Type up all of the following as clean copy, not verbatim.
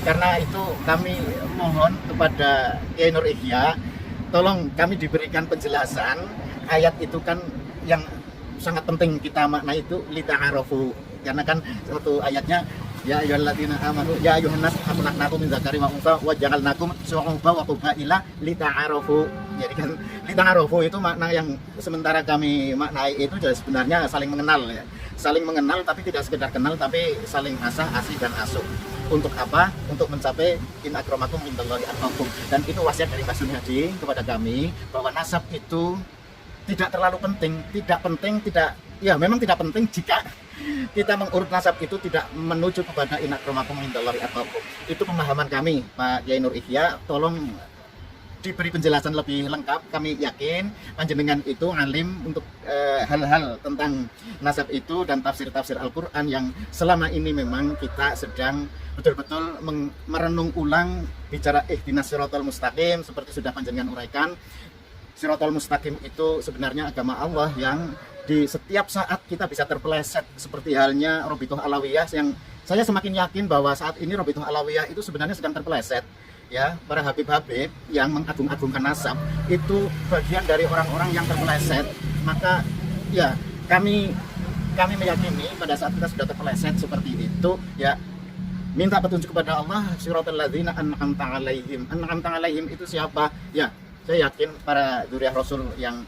Karena itu kami mohon kepada Kiai Nur Ihya, tolong kami diberikan penjelasan ayat itu kan yang sangat penting kita makna itu lita'arafu. Karena kan satu ayatnya ya ayyuhalladzina amanu ya ayyuhan nas khalaqnakum min dzakari wa untha wa ja'alnakum syu'uban wa qabaila lita'arafu. Jadi kan lita'arafu itu makna yang sementara kami maknai itu sebenarnya saling mengenal ya. Saling mengenal tapi tidak sekedar kenal tapi saling asah, asih dan asuh. Untuk apa? Untuk mencapai in akramakum indallahi atqakum. Dan itu wasiat dari Mbah Sunhadi kepada kami bahwa nasab itu tidak terlalu penting, ya memang tidak penting jika kita mengurut nasab itu tidak menuju kepada in akramakum indallahi atqakum. Itu pemahaman kami, Pak Kiai Nur Ihya. Tolong diberi penjelasan lebih lengkap. Kami yakin panjenengan itu alim untuk hal-hal tentang nasab itu dan tafsir-tafsir Al-Quran yang selama ini memang kita sedang betul-betul merenung ulang bicara ihdinas siratal mustaqim seperti sudah panjenengan uraikan. Siratal mustaqim itu sebenarnya agama Allah yang di setiap saat kita bisa terpeleset, seperti halnya Robitoh Alawiyah yang saya semakin yakin bahwa saat ini Robitoh Alawiyah itu sebenarnya sedang terpeleset. Ya, para habib-habib yang mengagung-agungkan nasab itu bagian dari orang-orang yang terpeleset. Maka ya kami meyakini pada saat kita sudah terpeleset seperti itu ya, minta petunjuk kepada Allah. Siratal ladzina an'amta 'alaihim. An'amta 'alaihim itu siapa? Ya, saya yakin para dzurriyyah Rasul yang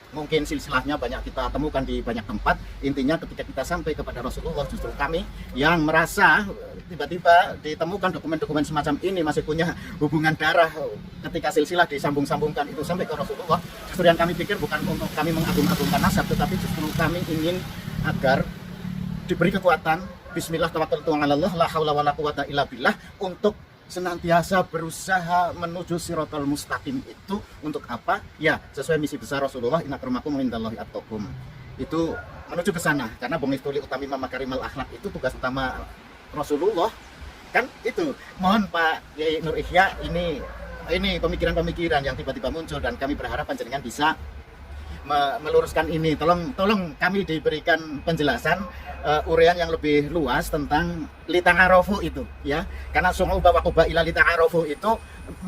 mungkin silsilahnya banyak kita temukan di banyak tempat. Intinya ketika kita sampai kepada Rasulullah, justru kami yang merasa tiba-tiba ditemukan dokumen-dokumen semacam ini masih punya hubungan darah ketika silsilah disambung-sambungkan itu sampai ke Rasulullah. Justru yang kami pikir bukan untuk kami mengagung-agungkan nasab, tetapi justru kami ingin agar diberi kekuatan. Bismillah tawakkaltu 'alallah la haula wala quwata illa billah untuk senantiasa berusaha menuju siratal mustaqim. Itu untuk apa? Ya, sesuai misi besar Rasulullah, inna akramakum indallahi atqakum. Itu menuju ke sana karena bungistuli utami makarimal akhlak itu tugas utama Rasulullah. Kan itu. Mohon Pak Kiai Nur Ihya, ini pemikiran-pemikiran yang tiba-tiba muncul dan kami berharap panjenengan bisa meluruskan ini. Tolong kami diberikan penjelasan uraian yang lebih luas tentang lita'arafu itu ya. Karena sungguh bahwa ila lita'arafu itu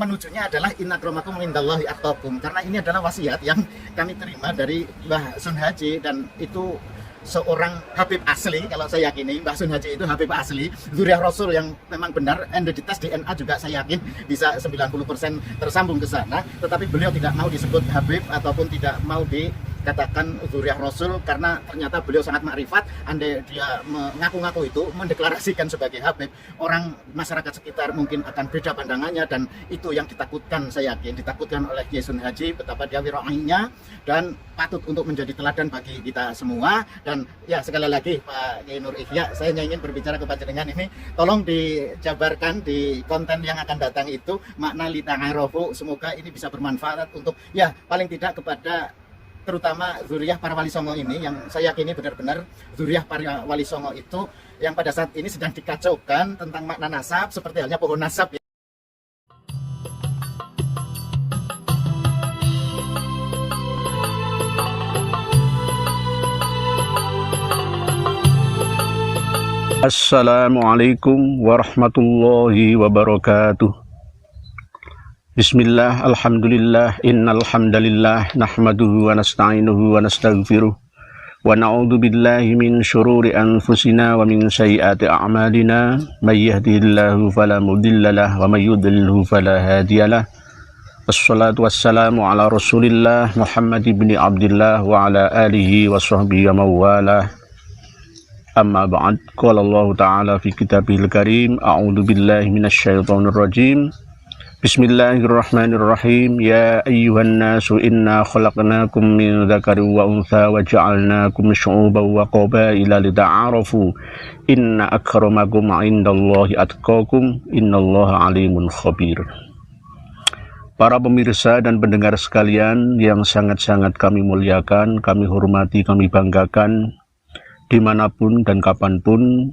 menujunya adalah inna akramakum indallahi atqakum. Karena ini adalah wasiat yang kami terima dari Mbah Sunhaji dan itu seorang Habib asli. Kalau saya yakini Mbah Sunhaji itu Habib asli, dzurriyyah Rasul yang memang benar. Identitas DNA juga saya yakin bisa 90% tersambung ke sana. Tetapi beliau tidak mau disebut Habib ataupun tidak mau dikatakan dzurriyyah Rasul karena ternyata beliau sangat makrifat. Andai dia mengaku-ngaku itu, mendeklarasikan sebagai Habib, orang masyarakat sekitar mungkin akan beda pandangannya dan itu yang ditakutkan. Saya yakin ditakutkan oleh Kiai Sunhaji betapa dia wirainya dan patut untuk menjadi teladan bagi kita semua. Dan ya sekali lagi Pak Kiai Nur Ihya, saya ingin berbicara ke panjenengan ini, tolong dijabarkan di konten yang akan datang itu makna lita'arafu. Semoga ini bisa bermanfaat untuk ya paling tidak kepada terutama dzurriyyah para wali songo ini yang saya yakini benar-benar dzurriyyah para wali songo itu yang pada saat ini sedang dikacaukan tentang makna nasab seperti halnya pohon nasab ya. Assalamualaikum warahmatullahi wabarakatuh. Bismillah, alhamdulillah, innal hamdalillah nahmaduhu wa nasta'inuhu wa nastaghfiruh wa na'udzu billahi min syururi anfusina wa min sayyiati a'malina may yahdihillahu fala mudhillalah wa may yudhlilhu fala hadiyalah. Wassalatu wassalamu ala Rasulillah Muhammad ibn Abdullah wa ala alihi wa sahbihi wa mawalah. Amma ba'd. Qala Allah Ta'ala fi kitabihil karim, a'udzu billahi minasyaitonir rajim. Bismillahirrahmanirrahim. Ya ayyuhan nasu inna khalaqnakum min dzakarin wa untha wa ja'alnakum syu'uban wa qabaila lita'arafu. Inna akramakum 'indallahi atqakum. Innallaha 'alimun khabir. Para pemirsa dan pendengar sekalian yang sangat-sangat kami muliakan, kami hormati, kami banggakan dimanapun dan kapanpun,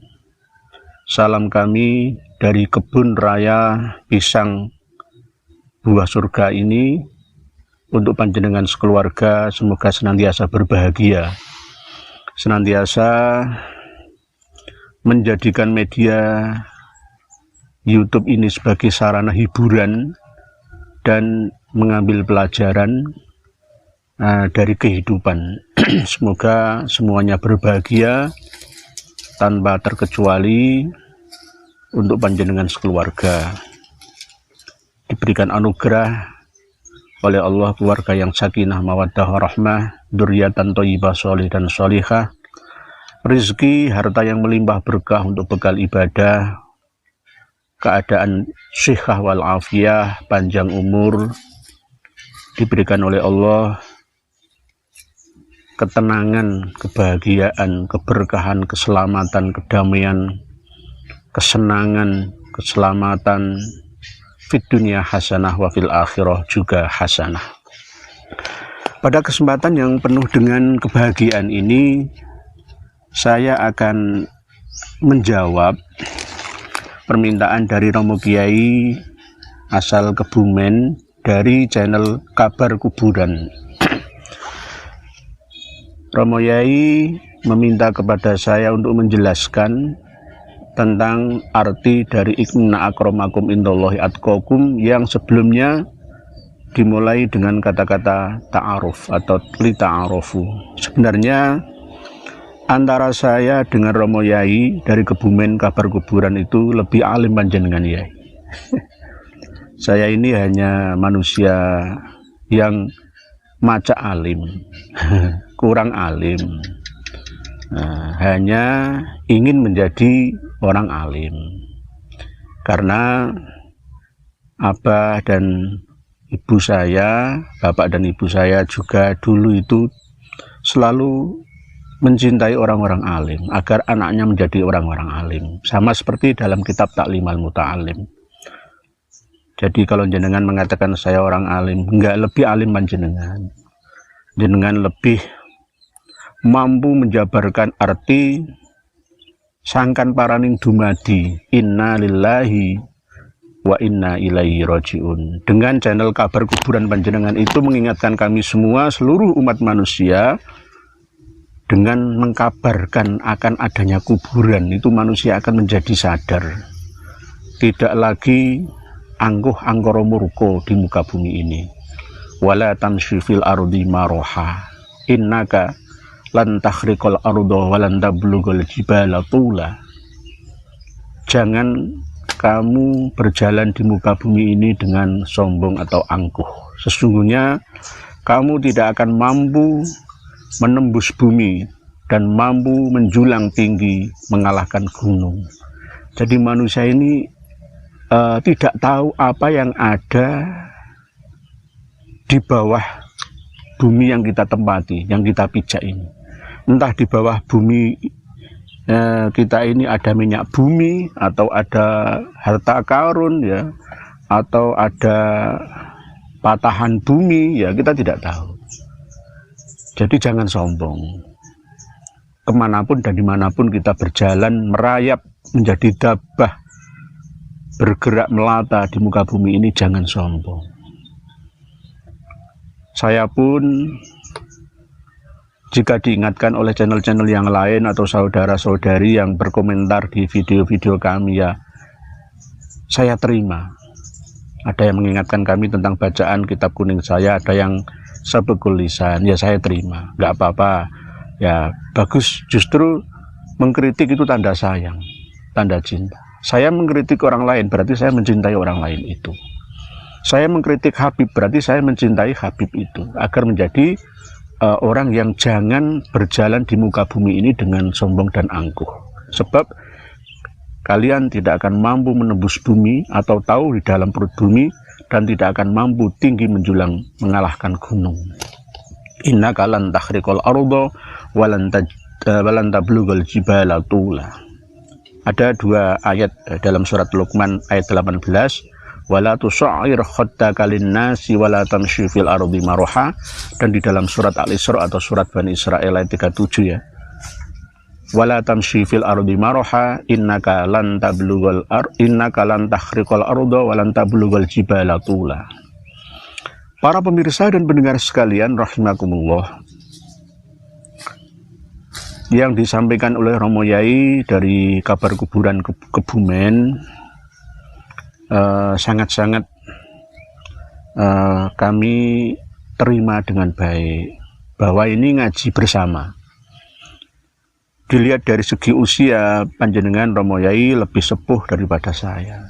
salam kami dari kebun raya pisang buah surga ini untuk panjenengan sekeluarga. Semoga senantiasa berbahagia, senantiasa menjadikan media YouTube ini sebagai sarana hiburan dan mengambil pelajaran dari kehidupan. Semoga semuanya berbahagia tanpa terkecuali untuk panjenengan sekeluarga. Diberikan anugerah oleh Allah keluarga yang sakinah, mawaddah, rahmah, dzurriatan thayyibah, sholih dan sholihah, rezeki, harta yang melimpah berkah untuk bekal ibadah, keadaan syihah wal afiyah, panjang umur, diberikan oleh Allah ketenangan, kebahagiaan, keberkahan, keselamatan, kedamaian, kesenangan, keselamatan fit dunia hasanah wa fil akhirah juga hasanah. Pada kesempatan yang penuh dengan kebahagiaan ini, saya akan menjawab permintaan dari Romo Kiai asal Kebumen dari channel Kabar Kuburan. Romo Yai meminta kepada saya untuk menjelaskan tentang arti dari inna akramakum indallahi atqakum yang sebelumnya dimulai dengan kata-kata ta'aruf atau li ta'arufu. Sebenarnya antara saya dengan Romo Yai dari Kebumen Kabar Kuburan itu lebih alim panjenengan Yai. Saya ini hanya manusia yang maca alim, kurang alim. Hanya ingin menjadi orang alim karena abah dan ibu saya, bapak dan ibu saya juga dulu itu selalu mencintai orang-orang alim agar anaknya menjadi orang-orang alim, sama seperti dalam kitab Ta'limal Muta'alim. Jadi kalau jenengan mengatakan saya orang alim, enggak, lebih alim panjenengan. Jenengan lebih mampu menjabarkan arti sangkan paraning dumadi inna lillahi wa inna ilaihi rajiun. Dengan channel Kabar Kuburan panjenengan itu mengingatkan kami semua, seluruh umat manusia, dengan mengkabarkan akan adanya kuburan itu manusia akan menjadi sadar, tidak lagi angkuh angkara murka di muka bumi ini. Wala tamshi fil ardi maroha innaka lan takhriqal arda wa lan tablughal jibala tula. Jangan kamu berjalan di muka bumi ini dengan sombong atau angkuh. Sesungguhnya kamu tidak akan mampu menembus bumi dan mampu menjulang tinggi mengalahkan gunung. Jadi manusia ini tidak tahu apa yang ada di bawah bumi yang kita tempati, yang kita pijak ini. Entah di bawah bumi kita ini ada minyak bumi, atau ada harta karun, ya, atau ada patahan bumi, ya, kita tidak tahu. Jadi jangan sombong. Kemanapun dan dimanapun kita berjalan, merayap menjadi dabah, bergerak melata di muka bumi ini, jangan sombong. Saya pun jika diingatkan oleh channel-channel yang lain atau saudara-saudari yang berkomentar di video-video kami, ya saya terima. Ada yang mengingatkan kami tentang bacaan kitab kuning saya, ada yang sabekul lisan, ya saya terima, nggak apa-apa, ya bagus. Justru mengkritik itu tanda sayang, tanda cinta. Saya mengkritik orang lain berarti saya mencintai orang lain itu. Saya mengkritik Habib berarti saya mencintai Habib itu, agar menjadi orang yang jangan berjalan di muka bumi ini dengan sombong dan angkuh. Sebab kalian tidak akan mampu menembus bumi atau tahu di dalam perut bumi, dan tidak akan mampu tinggi menjulang mengalahkan gunung. Innaka lan takhriqal arda walan tablughal jibala tula. Ada dua ayat dalam surat Luqman ayat 18, wala tusa'ir khaddaka linnasi wala tamshi fil ardi maroha, dan di dalam surat Al-Isra atau surat Bani Israel ayat 37, ya, wala tamshi fil ardi maroha innaka lan takhriqal arda walan tablughal jibala tula. Para pemirsa dan pendengar sekalian rahimakumullah, yang disampaikan oleh Romo Yai dari Kabar Kuburan Kebumen sangat-sangat kami terima dengan baik bahwa ini ngaji bersama. Dilihat dari segi usia, panjenengan Romo Yai lebih sepuh daripada saya.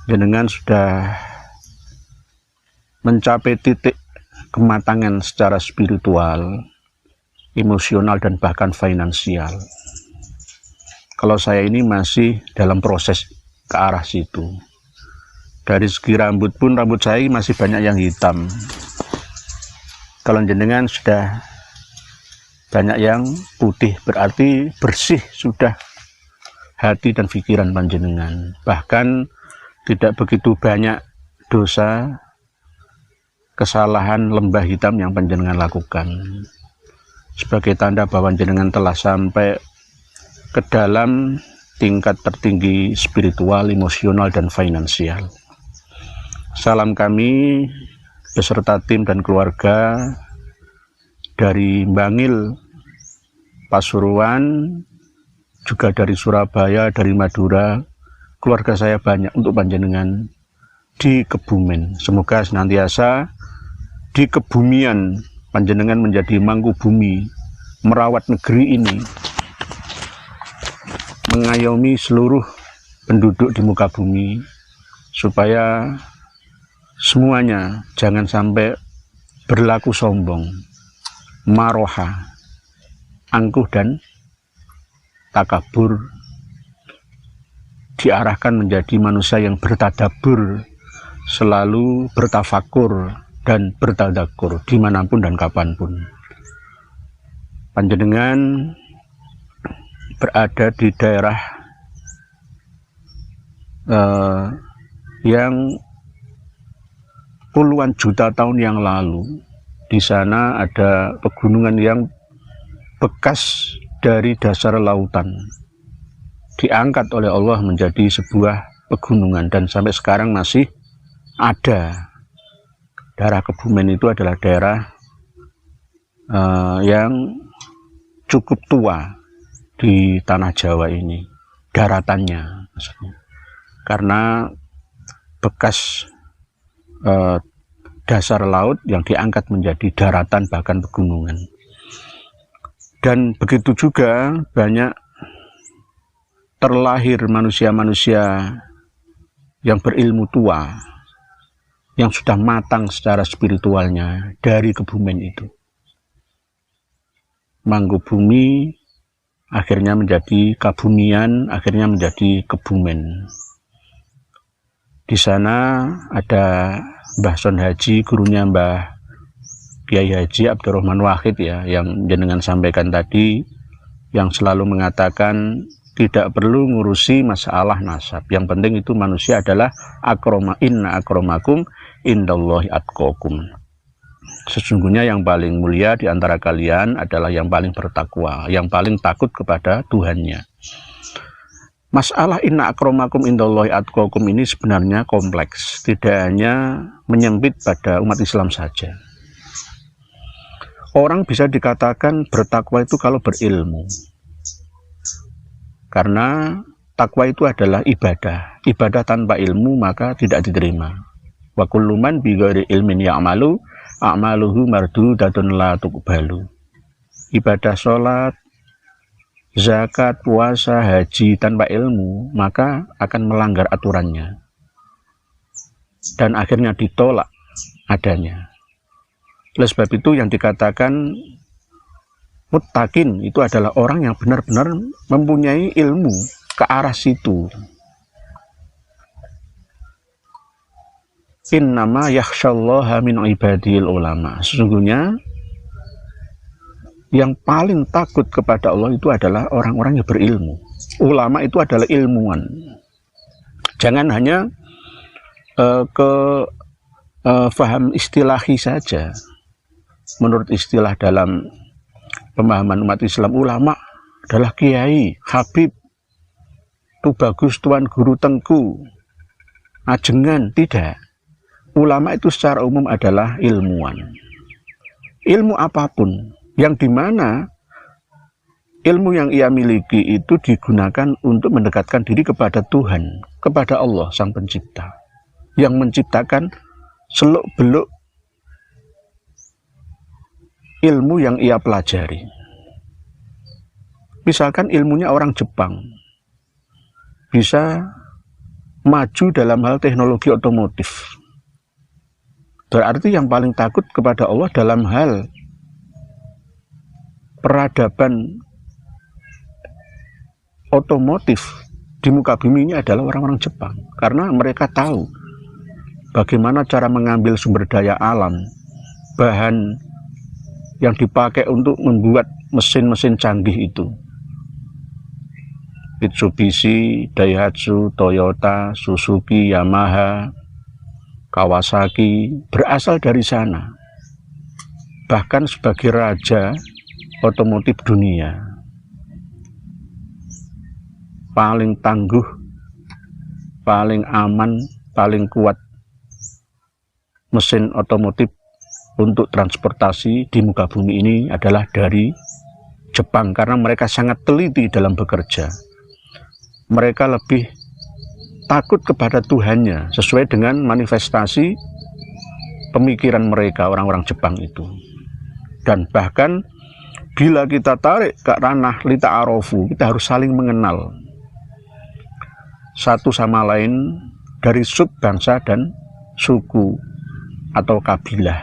Panjenengan sudah mencapai titik kematangan secara spiritual, emosional, dan bahkan finansial. Kalau saya ini masih dalam proses ke arah situ. Dari segi rambut pun, rambut saya masih banyak yang hitam. Kalau jenengan sudah banyak yang putih, berarti bersih sudah hati dan pikiran panjenengan. Bahkan tidak begitu banyak dosa, kesalahan, lembah hitam yang panjenengan lakukan. Sebagai tanda bahwa panjenengan telah sampai ke dalam tingkat tertinggi spiritual, emosional, dan finansial. Salam kami beserta tim dan keluarga dari Bangil, Pasuruan, juga dari Surabaya, dari Madura. Keluarga saya banyak untuk panjenengan di Kebumen. Semoga senantiasa di kebumian panjenengan menjadi mangku bumi, merawat negeri ini, mengayomi seluruh penduduk di muka bumi, supaya semuanya jangan sampai berlaku sombong, maroha, angkuh, dan takabur. Diarahkan menjadi manusia yang bertadabur, selalu bertafakur dan bertadakur dimanapun dan kapanpun. Panjenengan berada di daerah yang puluhan juta tahun yang lalu. Di sana ada pegunungan yang bekas dari dasar lautan, diangkat oleh Allah menjadi sebuah pegunungan, dan sampai sekarang masih ada. Daerah Kebumen itu adalah daerah yang cukup tua di tanah Jawa ini, daratannya maksudnya, karena bekas dasar laut yang diangkat menjadi daratan, bahkan pegunungan. Dan begitu juga banyak terlahir manusia-manusia yang berilmu tua, yang sudah matang secara spiritualnya dari Kebumen itu. Mangkubumi akhirnya menjadi Kabumian, akhirnya menjadi Kebumen. Di sana ada Mbah Son Haji, gurunya Mbah Kiai Haji Abdurrahman Wahid ya, yang jenengan sampaikan tadi, yang selalu mengatakan tidak perlu ngurusi masalah nasab. Yang penting itu manusia adalah inna akramakum indallahi atqakum. Sesungguhnya yang paling mulia di antara kalian adalah yang paling bertakwa, yang paling takut kepada Tuhannya. Masalah inna akramakum indallahi atqakum ini sebenarnya kompleks, tidak hanya menyempit pada umat Islam saja. Orang bisa dikatakan bertakwa itu kalau berilmu, karena takwa itu adalah ibadah. Ibadah tanpa ilmu maka tidak diterima. Wa kullu man bi ghairi ilmin ya'malu a'maluhu mardudatun la tuqbalu. Ibadah sholat, zakat, puasa, haji tanpa ilmu maka akan melanggar aturannya dan akhirnya ditolak adanya. Oleh sebab itu yang dikatakan muttaqin itu adalah orang yang benar-benar mempunyai ilmu ke arah situ. Innama yakhsyallaha min ibadil ulama. Sesungguhnya yang paling takut kepada Allah itu adalah orang-orang yang berilmu. Ulama itu adalah ilmuwan. Jangan hanya faham istilahi saja. Menurut istilah dalam pemahaman umat Islam, ulama adalah kiai, habib, tubagus, tuan guru, tengku, ajengan. Tidak. Ulama itu secara umum adalah ilmuwan. Ilmu apapun, yang dimana ilmu yang ia miliki itu digunakan untuk mendekatkan diri kepada Tuhan, kepada Allah Sang Pencipta yang menciptakan seluk-beluk ilmu yang ia pelajari. Misalkan ilmunya orang Jepang bisa maju dalam hal teknologi otomotif. Berarti yang paling takut kepada Allah dalam hal peradaban otomotif di muka bumi ini adalah orang-orang Jepang. Karena mereka tahu bagaimana cara mengambil sumber daya alam, bahan yang dipakai untuk membuat mesin-mesin canggih itu. Mitsubishi, Daihatsu, Toyota, Suzuki, Yamaha, Kawasaki berasal dari sana. Bahkan sebagai raja otomotif dunia, paling tangguh, paling aman, paling kuat mesin otomotif untuk transportasi di muka bumi ini adalah dari Jepang, karena mereka sangat teliti dalam bekerja. Mereka lebih takut kepada Tuhannya sesuai dengan manifestasi pemikiran mereka, orang-orang Jepang itu. Dan bahkan bila kita tarik ke ranah lita'arofu, kita harus saling mengenal satu sama lain dari sub bangsa dan suku atau kabilah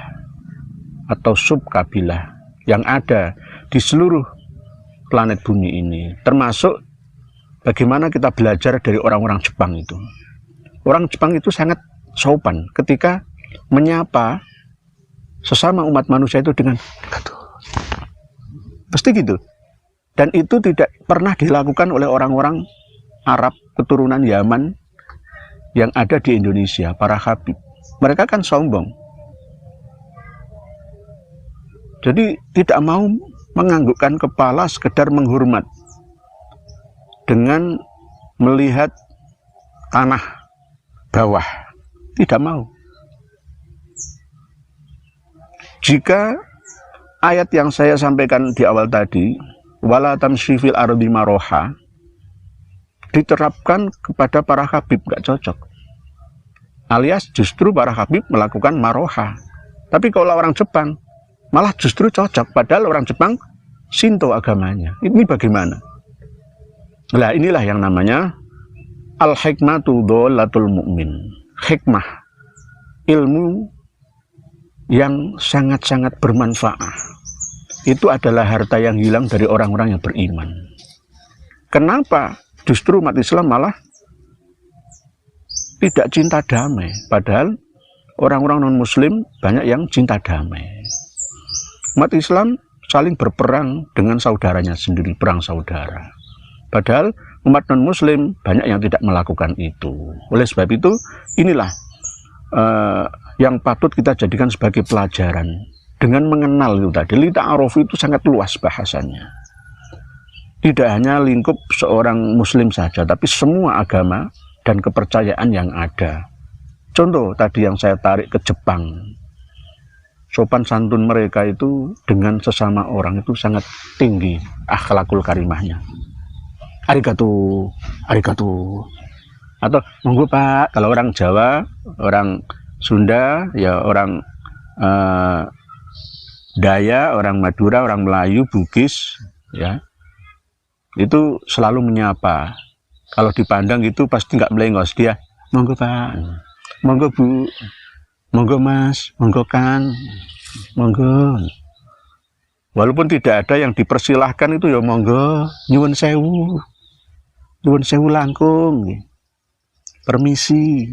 atau sub kabilah yang ada di seluruh planet bumi ini, termasuk bagaimana kita belajar dari orang-orang Jepang itu. Orang Jepang itu sangat sopan ketika menyapa sesama umat manusia itu dengan pasti gitu. Dan itu tidak pernah dilakukan oleh orang-orang Arab keturunan Yaman yang ada di Indonesia, para habib. Mereka kan sombong. Jadi tidak mau menganggukkan kepala sekedar menghormat dengan melihat tanah bawah. Tidak mau. Jika ayat yang saya sampaikan di awal tadi, wala tamshi fil ardi maroha, diterapkan kepada para habib, nggak cocok. Alias justru para habib melakukan maroha. Tapi kalau orang Jepang malah justru cocok, padahal orang Jepang Shinto agamanya. Ini bagaimana? Nah, inilah yang namanya al-hikmatu dholatul mu'min. Hikmah, ilmu yang sangat-sangat bermanfaat, itu adalah harta yang hilang dari orang-orang yang beriman. Kenapa justru umat Islam malah tidak cinta damai, padahal orang-orang non-muslim banyak yang cinta damai. Umat Islam saling berperang dengan saudaranya sendiri, perang saudara. Padahal umat non-muslim banyak yang tidak melakukan itu. Oleh sebab itu, inilah yang patut kita jadikan sebagai pelajaran. Dengan mengenal itu tadi, lita'arofu itu sangat luas bahasanya. Tidak hanya lingkup seorang muslim saja, tapi semua agama dan kepercayaan yang ada. Contoh tadi yang saya tarik ke Jepang. Sopan santun mereka itu dengan sesama orang itu sangat tinggi akhlakul karimahnya. Arigato, arigato. Atau monggo Pak, kalau orang Jawa, orang Sunda, ya orang Daya, orang Madura, orang Melayu, Bugis, ya itu selalu menyapa. Kalau dipandang itu pasti nggak melengos, dia monggo Pak, monggo Bu, monggo Mas, monggo Kang, monggo. Walaupun tidak ada yang dipersilahkan itu ya monggo, nyuwun sewu langkung, permisi,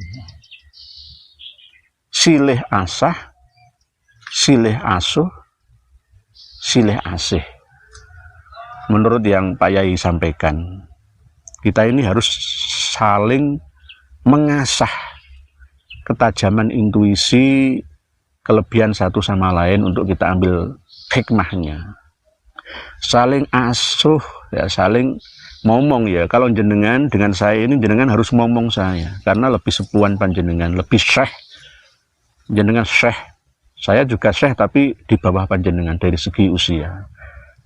silih asah, silih asuh, silih asih. Menurut yang Pak Yai sampaikan, kita ini harus saling mengasah ketajaman intuisi, kelebihan satu sama lain untuk kita ambil hikmahnya. Saling asuh, ya saling ngomong ya. Kalau jenengan dengan saya ini, jenengan harus ngomong saya, karena lebih sepuan panjenengan, lebih syekh. Jenengan syekh, saya juga syekh tapi di bawah panjenengan dari segi usia.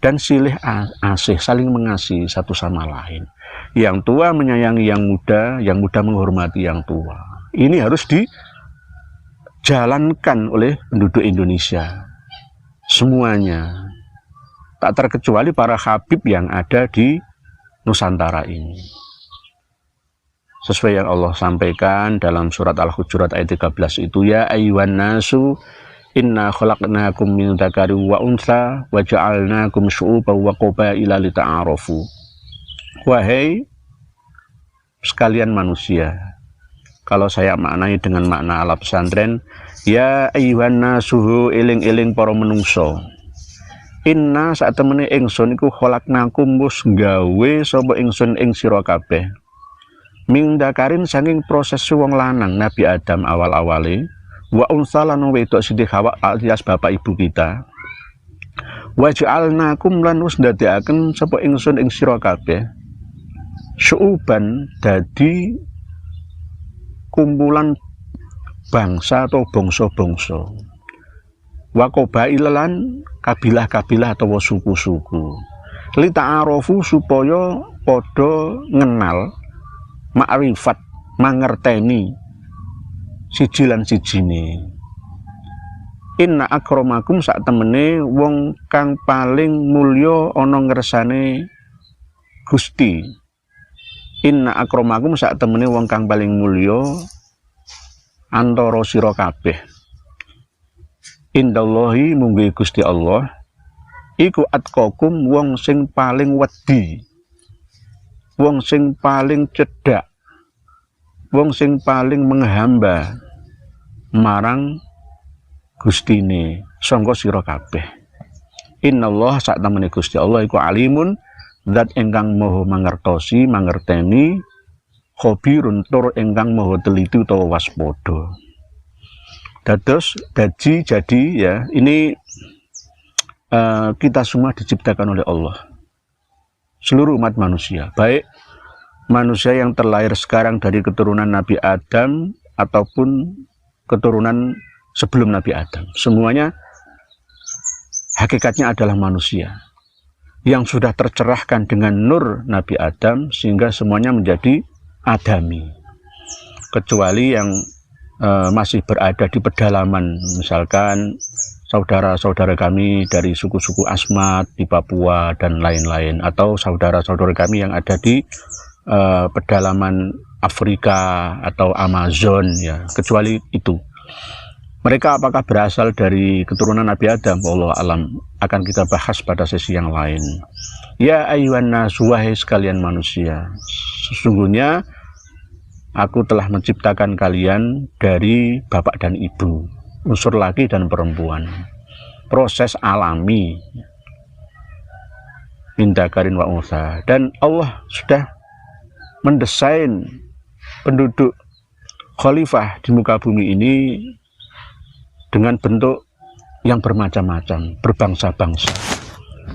dan silih asih, saling mengasihi satu sama lain. Yang tua menyayangi yang muda menghormati yang tua. Ini harus dijalankan oleh penduduk Indonesia semuanya, tak terkecuali para habib yang ada di Nusantara ini. Sesuai yang Allah sampaikan dalam surat Al-Hujurat ayat 13 itu, ya ayyuhan nasu inna khalaqnakum min dzakarin wa untha wa ja'alnakum syu'uban wa qabaila lita'arafu. Wahai sekalian manusia, kalau saya maknai dengan makna ala pesantren, ya ayyuhan nasu eling-eling para menungso, inna saat temene ingsun iku khalaqnakum wis gawe sapa ingsun ing sira kabeh min dzakarin saking proses wong lanang Nabi Adam awal-awale, wa unsa lan wedok Siti Hawa alias bapak ibu kita, wa ja'alnakum lan wis ndadekaken sapa ingsun ing sira kabeh syu'uban dadi kumpulan bangsa atau bangsa-bangsa, wa qabailan kabilah-kabilah atau suku-suku, li ta'arofu supaya padha ngenal, makrifat mangerteni siji lan sijine. Inna akramakum sak temene wong kang paling mulya ana ngersane Gusti. Inna akramakum sak temene wong kang paling mulya antara sira kabeh. Indallahi mungguh Gusti Allah iku atqakum wong sing paling wedi, wong sing paling cedhak, wong sing paling menghamba marang Gustine sangka sira kabeh. Innallaha sak temene Gusti Allah iku alimun zat ingkang maha mangertosi mangerteni, khabirun tur ingkang maha teliti utawa waspada. Jadi ya, ini kita semua diciptakan oleh Allah, seluruh umat manusia, baik manusia yang terlahir sekarang dari keturunan Nabi Adam ataupun keturunan sebelum Nabi Adam, semuanya hakikatnya adalah manusia yang sudah tercerahkan dengan nur Nabi Adam sehingga semuanya menjadi Adami, kecuali yang masih berada di pedalaman, misalkan saudara-saudara kami dari suku-suku Asmat di Papua dan lain-lain, atau saudara-saudara kami yang ada di pedalaman Afrika atau Amazon, ya, kecuali itu. Mereka apakah berasal dari keturunan Nabi Adam? Wallahu alam, akan kita bahas pada sesi yang lain. Ya ayyuhan nas, wahai sekalian manusia, sesungguhnya aku telah menciptakan kalian dari bapak dan ibu, unsur laki dan perempuan, proses alami, indakarin wa unsa. Dan Allah sudah mendesain penduduk khalifah di muka bumi ini dengan bentuk yang bermacam-macam, berbangsa-bangsa.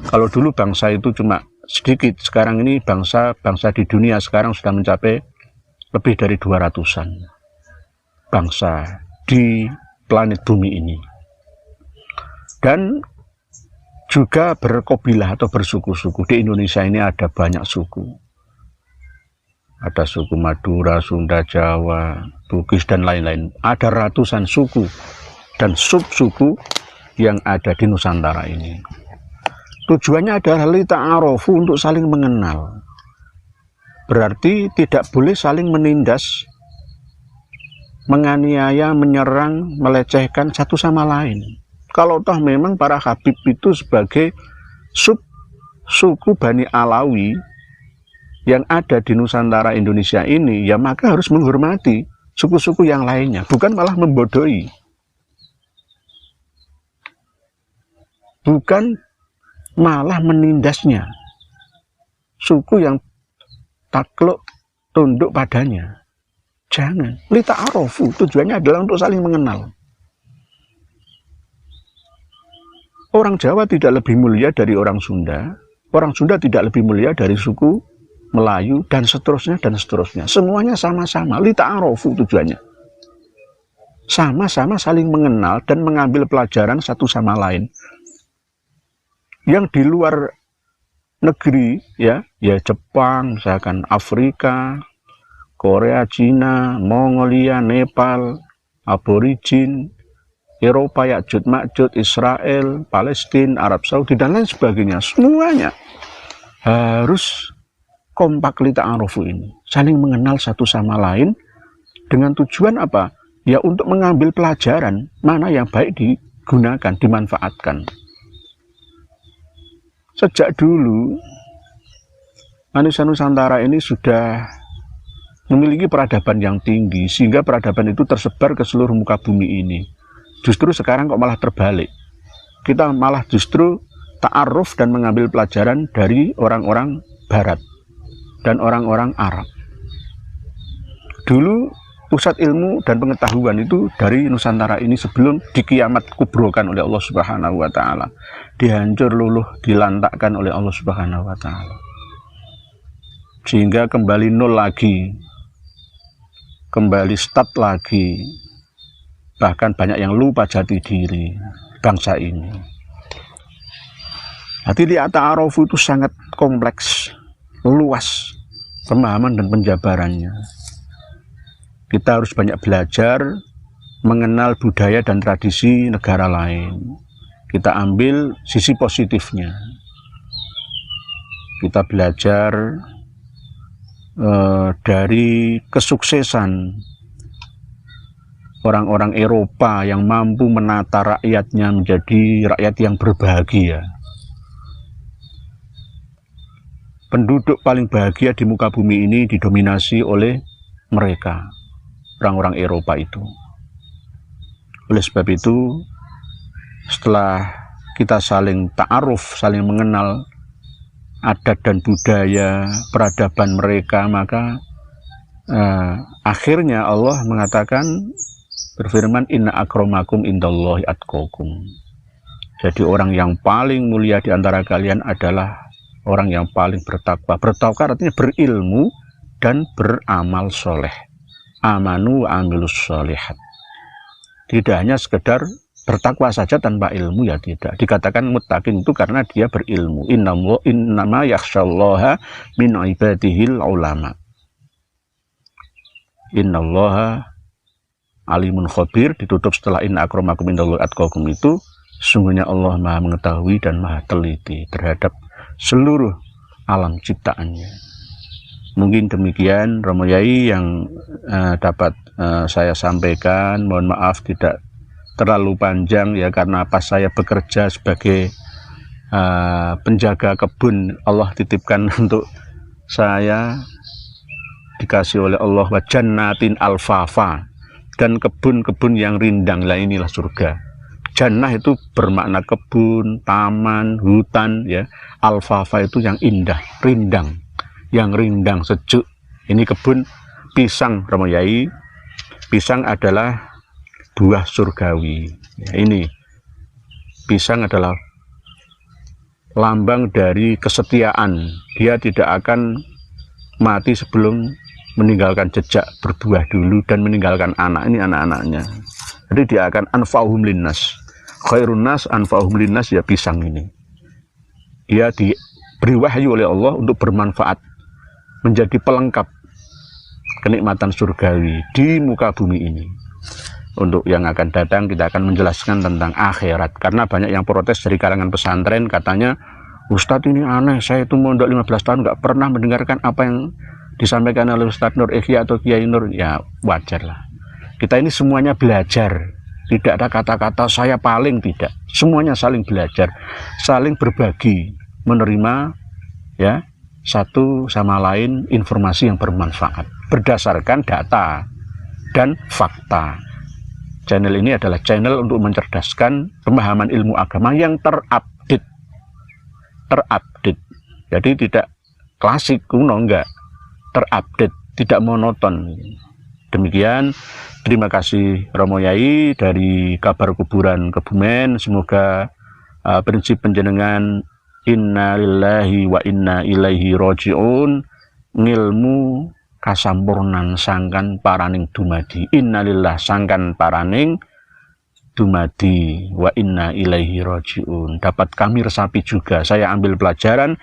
Kalau dulu bangsa itu cuma sedikit, sekarang ini bangsa-bangsa di dunia sekarang sudah mencapai lebih dari 200-an bangsa di planet bumi ini. Dan juga berkobilah atau bersuku-suku. Di Indonesia ini ada banyak suku. Ada suku Madura, Sunda, Jawa, Bugis, dan lain-lain. Ada ratusan suku dan subsuku yang ada di Nusantara ini. Tujuannya adalah lita'arofu, untuk saling mengenal. Berarti tidak boleh saling menindas, menganiaya, menyerang, melecehkan satu sama lain. Kalau toh memang para habib itu sebagai suku Bani Alawi yang ada di Nusantara Indonesia ini, ya maka harus menghormati suku-suku yang lainnya, bukan malah membodohi. Bukan malah menindasnya. Suku yang takluk tunduk padanya. Jangan. Lita'arofu, tujuannya adalah untuk saling mengenal. Orang Jawa tidak lebih mulia dari orang Sunda tidak lebih mulia dari suku Melayu, dan seterusnya dan seterusnya. Semuanya sama-sama. Lita'arofu tujuannya. Sama-sama saling mengenal dan mengambil pelajaran satu sama lain. yang di luar negeri ya Jepang, misalkan Afrika, Korea, Cina, Mongolia, Nepal, Aborigin, Eropa, Ya'juj Ma'juj, Israel, Palestina, Arab Saudi dan lain sebagainya, semuanya harus kompak li ta'arufu ini, saling mengenal satu sama lain dengan tujuan apa? Ya untuk mengambil pelajaran mana yang baik digunakan, dimanfaatkan. Sejak dulu manusia Nusantara ini sudah memiliki peradaban yang tinggi, sehingga peradaban itu tersebar ke seluruh muka bumi ini. Justru sekarang kok malah terbalik. Kita malah justru ta'aruf dan mengambil pelajaran dari orang-orang Barat dan orang-orang Arab. Dulu pusat ilmu dan pengetahuan itu dari Nusantara ini sebelum dikiamat kubrokan oleh Allah Subhanahu wa Ta'ala, dihancur luluh, dilantakkan oleh Allah Subhanahu wa Ta'ala, sehingga kembali nol lagi, kembali start lagi, bahkan banyak yang lupa jati diri bangsa ini. Hati ta'aruf itu sangat kompleks, luas pemahaman dan penjabarannya. Kita harus banyak belajar mengenal budaya dan tradisi negara lain. Kita ambil sisi positifnya. Kita belajar dari kesuksesan orang-orang Eropa yang mampu menata rakyatnya menjadi rakyat yang berbahagia. Penduduk paling bahagia di muka bumi ini didominasi oleh mereka, orang-orang Eropa itu. Oleh sebab itu, setelah kita saling ta'aruf, saling mengenal adat dan budaya, peradaban mereka, maka akhirnya Allah mengatakan, berfirman, inna akramakum indallahi atqakum. Jadi orang yang paling mulia di antara kalian adalah orang yang paling bertakwa. Bertakwa artinya berilmu dan beramal soleh. Amanu wa amilus sholihat. Tidak hanya sekedar bertakwa saja tanpa ilmu, ya tidak. Dikatakan muttaqin itu karena dia berilmu. Innama yakhsyallaha min ibadihil ulama. Innallaha alimun khabir, ditutup setelah inna akramakum indallahi atqakum itu, sungguhnya Allah Maha mengetahui dan Maha teliti terhadap seluruh alam ciptaannya. Mungkin demikian Romo Yai yang dapat saya sampaikan. Mohon maaf tidak terlalu panjang ya, karena pas saya bekerja sebagai penjaga kebun, Allah titipkan untuk saya, dikasih oleh Allah wa jannatin alfafa, dan kebun-kebun yang rindang. Lah inilah surga. Jannah itu bermakna kebun, taman, hutan ya. Alfafa itu yang indah, rindang, yang rindang, sejuk. Ini kebun pisang Romo Yai. Pisang adalah buah surgawi ya, ini pisang adalah lambang dari kesetiaan. Dia tidak akan mati sebelum meninggalkan jejak berbuah dulu dan meninggalkan anak, ini anak-anaknya. Jadi dia akan anfa'uhum linnas, khairun nas anfa'uhum linnas, ya pisang ini. Dia diberi wahyu oleh Allah untuk bermanfaat, menjadi pelengkap kenikmatan surgawi di muka bumi ini. Untuk yang akan datang kita akan menjelaskan tentang akhirat, karena banyak yang protes dari kalangan pesantren, katanya, Ustadz ini aneh, saya itu mondok 15 tahun nggak pernah mendengarkan apa yang disampaikan oleh Ustadz Nur Ihya atau Kiai Nur. Ya wajar lah, kita ini semuanya belajar, tidak ada kata-kata saya paling, tidak, semuanya saling belajar, saling berbagi, menerima ya satu sama lain informasi yang bermanfaat berdasarkan data dan fakta. Channel ini adalah channel untuk mencerdaskan pemahaman ilmu agama yang terupdate. Jadi tidak klasik kuno, enggak, terupdate, tidak monoton. Demikian, terima kasih Romo Yai dari Kabar Kuburan Kebumen. Semoga prinsip penjenengan inna lillahi wa inna ilaihi roji'un, ngilmu kasampurnan sangkan paraning dumadi. Innalillah sangkan paraning dumadi wa inna ilaihi rajiun. Dapat kami resapi juga, saya ambil pelajaran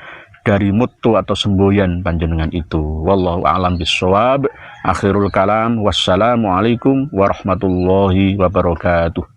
dari mutu atau semboyan panjenengan itu. Wallahu a'lam bissawab. Akhirul kalam, wassalamualaikum warahmatullahi wabarakatuh.